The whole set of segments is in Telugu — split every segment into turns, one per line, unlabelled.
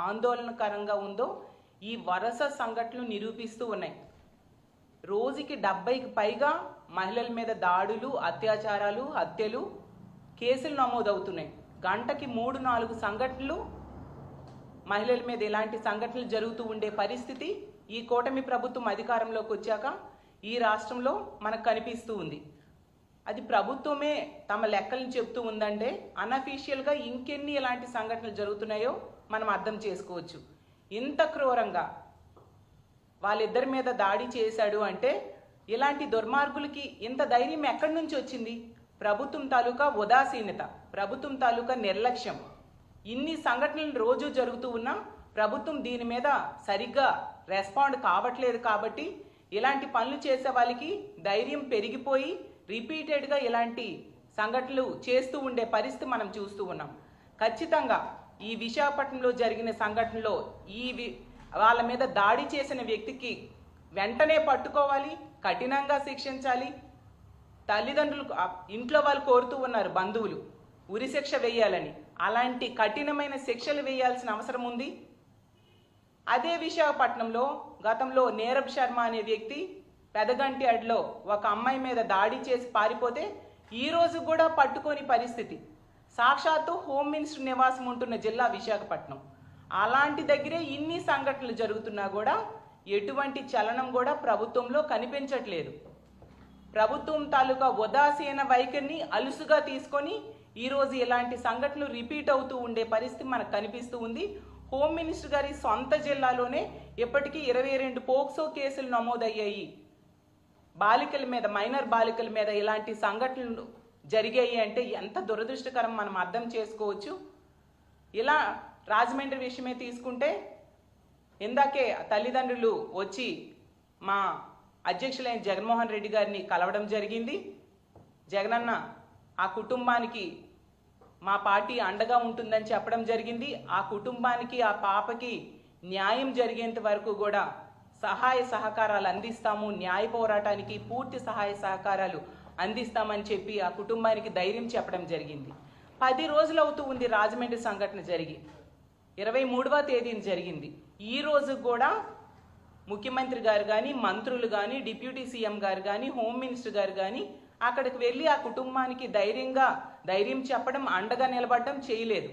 ఆందోళనకరంగా ఉందో ఈ వరుస సంఘటనలు నిరూపిస్తూ ఉన్నాయి. రోజుకి 70కి పైగా మహిళల మీద దాడులు, అత్యాచారాలు, హత్యలు, కేసులు నమోదవుతున్నాయి. గంటకి 3-4 సంఘటనలు మహిళల మీద ఇలాంటి సంఘటనలు జరుగుతూ ఉండే పరిస్థితి ఈ కూటమి ప్రభుత్వం అధికారంలోకి వచ్చాక ఈ రాష్ట్రంలో మనకు కనిపిస్తూ ఉంది. అది ప్రభుత్వమే తమ లెక్కలను చెప్తూ ఉందంటే అన్అఫీషియల్గా ఇంకెన్ని ఇలాంటి సంఘటనలు జరుగుతున్నాయో మనం అర్థం చేసుకోవచ్చు. ఇంత క్రూరంగా వాళ్ళిద్దరి మీద దాడి చేశాడు అంటే ఇలాంటి దుర్మార్గులకి ఇంత ధైర్యం ఎక్కడి నుంచి వచ్చింది? ప్రభుత్వం తాలూకా ఉదాసీనత, ప్రభుత్వం తాలూకా నిర్లక్ష్యం. ఇన్ని సంఘటనలు రోజు జరుగుతూ ఉన్నా ప్రభుత్వం దీని మీద సరిగ్గా రెస్పాండ్ కావట్లేదు. కాబట్టి ఇలాంటి పనులు చేసే వాళ్ళకి ధైర్యం పెరిగిపోయి రిపీటెడ్గా ఇలాంటి సంఘటనలు చేస్తూ ఉండే పరిస్థితి మనం చూస్తూ ఉన్నాం. ఖచ్చితంగా ఈ విశాఖపట్నంలో జరిగిన సంఘటనలో వాళ్ళ మీద దాడి చేసిన వ్యక్తికి వెంటనే పట్టుకోవాలి, కఠినంగా శిక్షించాలి. తల్లిదండ్రులు, ఇంట్లో వాళ్ళు కోరుతూ ఉన్నారు బంధువులు ఉరిశిక్ష వేయాలని. అలాంటి కఠినమైన శిక్షలు వేయాల్సిన అవసరం ఉంది. అదే విశాఖపట్నంలో గతంలో నీరబ్ శర్మ అనే వ్యక్తి పెదగంటి అడిలో ఒక అమ్మాయి మీద దాడి చేసి పారిపోతే ఈ రోజు కూడా పట్టుకోని పరిస్థితి. సాక్షాత్తు హోమ్ మినిస్టర్ నివాసం ఉంటున్న జిల్లా విశాఖపట్నం. అలాంటి దగ్గరే ఇన్ని సంఘటనలు జరుగుతున్నా కూడా ఎటువంటి చలనం కూడా ప్రభుత్వంలో కనిపించట్లేదు. ప్రభుత్వం తాలూకా ఉదాసీన వైఖరిని అలుసుగా తీసుకొని ఈరోజు ఇలాంటి సంఘటనలు రిపీట్ అవుతూ ఉండే పరిస్థితి మనకు కనిపిస్తూ ఉంది. హోమ్ మినిస్టర్ గారి సొంత జిల్లాలోనే ఇప్పటికీ 22 పోక్సో కేసులు నమోదయ్యాయి. బాలికల మీద, మైనర్ బాలికల మీద ఇలాంటి సంఘటనలు జరిగాయి అంటే ఎంత దురదృష్టకరం మనం అర్థం చేసుకోవచ్చు. ఇలా రాజమండ్రి విషయమే తీసుకుంటే ఇందాకే తల్లిదండ్రులు వచ్చి మా అధ్యక్షులైన జగన్మోహన్ రెడ్డి గారిని కలవడం జరిగింది. జగనన్న ఆ కుటుంబానికి మా పార్టీ అండగా ఉంటుందని చెప్పడం జరిగింది. ఆ కుటుంబానికి, ఆ పాపకి న్యాయం జరిగేంత వరకు కూడా సహాయ సహకారాలు అందిస్తాము, న్యాయ పోరాటానికి పూర్తి సహాయ సహకారాలు అందిస్తామని చెప్పి ఆ కుటుంబానికి ధైర్యం చెప్పడం జరిగింది. 10 రోజులు అవుతూ ఉంది రాజమండ్రి సంఘటన జరిగి. 23వ తేదీన జరిగింది. ఈ రోజు కూడా ముఖ్యమంత్రి గారు కానీ, మంత్రులు కానీ, డిప్యూటీ సీఎం గారు కానీ, హోమ్ మినిస్టర్ గారు కానీ అక్కడికి వెళ్ళి ఆ కుటుంబానికి ధైర్యం చెప్పడం, అండగా నిలబడడం చేయలేదు.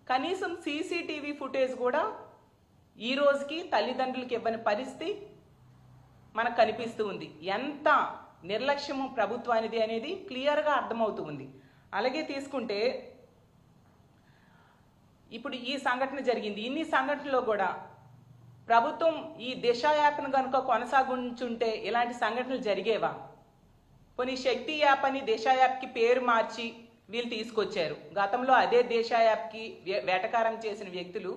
కనీసం సీసీటీవీ ఫుటేజ్ కూడా ఈ రోజుకి తల్లిదండ్రులకి ఇవ్వని పరిస్థితి మనకు కనిపిస్తూ ఉంది. ఎంత నిర్లక్ష్యము ప్రభుత్వానిది అనేది క్లియర్గా అర్థమవుతూ ఉంది. అలాగే తీసుకుంటే ఇప్పుడు ఈ సంఘటన జరిగింది. ఇన్ని సంఘటనలో కూడా ప్రభుత్వం ఈ దిశ యాప్ను కనుక కొనసాగించుంటే ఇలాంటి సంఘటనలు జరిగేవా? కొన్ని శక్తి యాప్ అని దిశ యాప్కి పేరు మార్చి వీళ్ళు తీసుకొచ్చారు. గతంలో అదే దిశ యాప్కి వేటకారం చేసిన వ్యక్తులు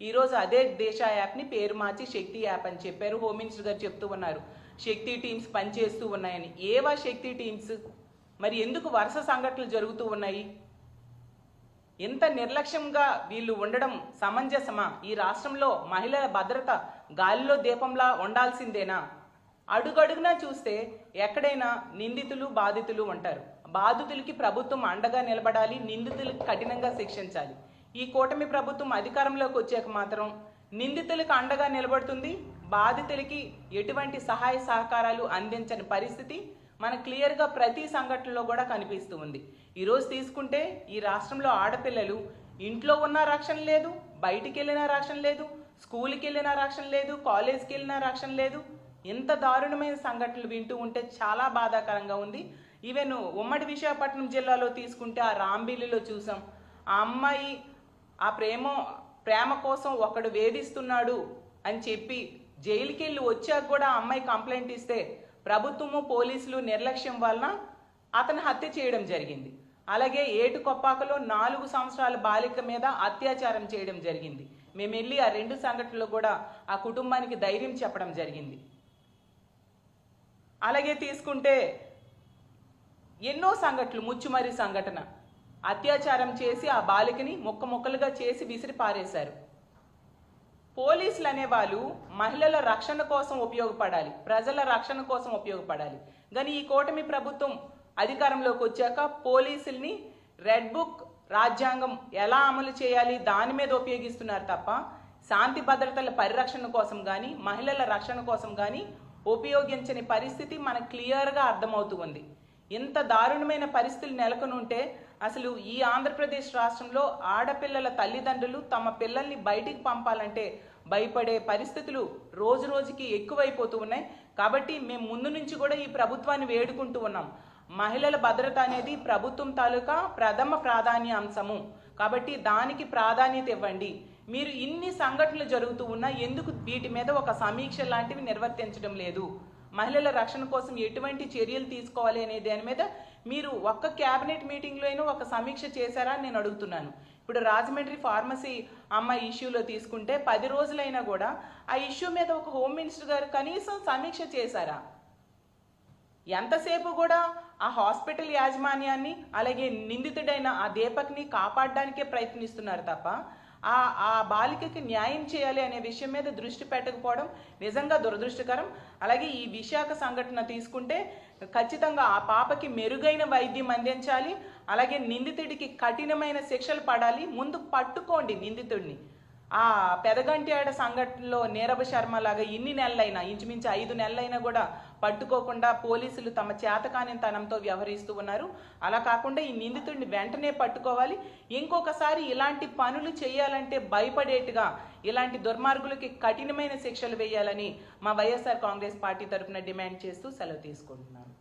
ఈరోజు అదే దిశ యాప్ని పేరు మార్చి శక్తి యాప్ అని చెప్పారు. హోమ్ మినిస్టర్ గారు చెప్తూ ఉన్నారు శక్తి టీమ్స్ పనిచేస్తూ ఉన్నాయని. ఏవా శక్తి టీమ్స్? మరి ఎందుకు వరుస సంఘటనలు జరుగుతూ ఉన్నాయి? ఎంత నిర్లక్ష్యంగా వీళ్ళు ఉండడం సమంజసమా? ఈ రాష్ట్రంలో మహిళల భద్రత గాలిలో దీపంలా ఉండాల్సిందేనా? అడుగడుగునా చూస్తే ఎక్కడైనా నిందితులు, బాధితులు ఉంటారు. బాధితులకి ప్రభుత్వం అండగా నిలబడాలి, నిందితులకి కఠినంగా శిక్షించాలి. ఈ కూటమి ప్రభుత్వం అధికారంలోకి వచ్చాక మాత్రం నిందితులకు అండగా నిలబడుతుంది, బాధితులకి ఎటువంటి సహాయ సహకారాలు అందించని పరిస్థితి మన క్లియర్గా ప్రతి సంఘటనలో కూడా కనిపిస్తూ ఉంది. ఈరోజు తీసుకుంటే ఈ రాష్ట్రంలో ఆడపిల్లలు ఇంట్లో ఉన్న రక్షణ లేదు, బయటికి వెళ్ళిన రక్షణ లేదు, స్కూల్కి వెళ్ళిన రక్షణ లేదు, కాలేజ్కి వెళ్ళిన రక్షణ లేదు. ఎంత దారుణమైన సంఘటనలు వింటూ ఉంటే చాలా బాధాకరంగా ఉంది. ఈవెన్ ఉమ్మడి విశాఖపట్నం జిల్లాలో తీసుకుంటే ఆ రాంబిల్లిలో చూసాం. ఆ అమ్మాయి ఆ ప్రేమ కోసం ఒకడు వేధిస్తున్నాడు అని చెప్పి జైలుకి వెళ్ళి వచ్చాక కూడా ఆ అమ్మాయి కంప్లైంట్ ఇస్తే ప్రభుత్వము, పోలీసులు నిర్లక్ష్యం వలన అతను హత్య చేయడం జరిగింది. అలాగే ఏటుకొప్పాకలో 4 సంవత్సరాల బాలిక మీద అత్యాచారం చేయడం జరిగింది. మేము వెళ్ళి ఆ 2 సంఘటనలు కూడా ఆ కుటుంబానికి ధైర్యం చెప్పడం జరిగింది. అలాగే తీసుకుంటే ఎన్నో సంఘటనలు, ముచ్చుమరి సంఘటన, అత్యాచారం చేసి ఆ బాలికని ముక్కలుగా చేసి విసిరి పారేశారు. పోలీసులు అనేవాళ్ళు మహిళల రక్షణ కోసం ఉపయోగపడాలి, ప్రజల రక్షణ కోసం ఉపయోగపడాలి. కానీ ఈ కూటమి ప్రభుత్వం అధికారంలోకి వచ్చాక పోలీసుల్ని రెడ్ బుక్ రాజ్యాంగం ఎలా అమలు చేయాలి దాని మీద ఉపయోగిస్తున్నారు తప్ప శాంతి భద్రతల పరిరక్షణ కోసం కానీ మహిళల రక్షణ కోసం కానీ ఉపయోగించని పరిస్థితి మనకు క్లియర్గా అర్థమవుతూ ఉంది. ఇంత దారుణమైన పరిస్థితులు నెలకొని ఉంటే అసలు ఈ ఆంధ్రప్రదేశ్ రాష్ట్రంలో ఆడపిల్లల తల్లిదండ్రులు తమ పిల్లల్ని బయటికి పంపాలంటే భయపడే పరిస్థితులు రోజు రోజుకి ఎక్కువైపోతూ ఉన్నాయి. కాబట్టి మేము ముందు నుంచి కూడా ఈ ప్రభుత్వాన్ని వేడుకుంటూ ఉన్నాం. మహిళల భద్రత అనేది ప్రభుత్వం తాలూకా ప్రథమ ప్రాధాన్య అంశము. కాబట్టి దానికి ప్రాధాన్యత ఇవ్వండి. మీరు ఇన్ని సంఘటనలు జరుగుతూ ఉన్నా ఎందుకు వీటి మీద ఒక సమీక్ష లాంటివి నిర్వర్తించడం లేదు? మహిళల రక్షణ కోసం ఎటువంటి చర్యలు తీసుకోవాలి అనే దాని మీద మీరు ఒక్క క్యాబినెట్ మీటింగ్లో అయినా ఒక సమీక్ష చేశారా అని నేను అడుగుతున్నాను. ఇప్పుడు రాజమండ్రి ఫార్మసీ అమ్మాయి ఇష్యూలో తీసుకుంటే 10 రోజులైనా కూడా ఆ ఇష్యూ మీద ఒక హోమ్ మినిస్టర్ గారు కనీసం సమీక్ష చేశారా? ఎంతసేపు కూడా ఆ హాస్పిటల్ యాజమాన్యాన్ని అలాగే నిందితుడైన ఆ దీపక్ని కాపాడడానికే ప్రయత్నిస్తున్నారు తప్ప ఆ బాలికకి న్యాయం చేయాలి అనే విషయం మీద దృష్టి పెట్టకపోవడం నిజంగా దురదృష్టకరం. అలాగే ఈ విశాఖ సంఘటన తీసుకుంటే ఖచ్చితంగా ఆ పాపకి మెరుగైన వైద్యం అందించాలి. అలాగే నిందితుడికి కఠినమైన శిక్షలు పడాలి. ముందు పట్టుకోండి నిందితుడిని. ఆ పెదగంట్యాడ సంఘటనలో నీరబ శర్మ లాగా ఇన్ని నెలలైనా ఇంచుమించు 5 నెలలైనా కూడా పట్టుకోకుండా పోలీసులు తమ చేతకానితనంతో వ్యవహరిస్తూ ఉన్నారు. అలా కాకుండా ఈ నిందితుడిని వెంటనే పట్టుకోవాలి. ఇంకొకసారి ఇలాంటి పనులు చేయాలంటే భయపడేట్టుగా ఇలాంటి దుర్మార్గులకి కఠినమైన శిక్షలు వేయాలని మా వైఎస్ఆర్ కాంగ్రెస్ పార్టీ తరఫున డిమాండ్ చేస్తూ సెలవు తీసుకుంటున్నాను.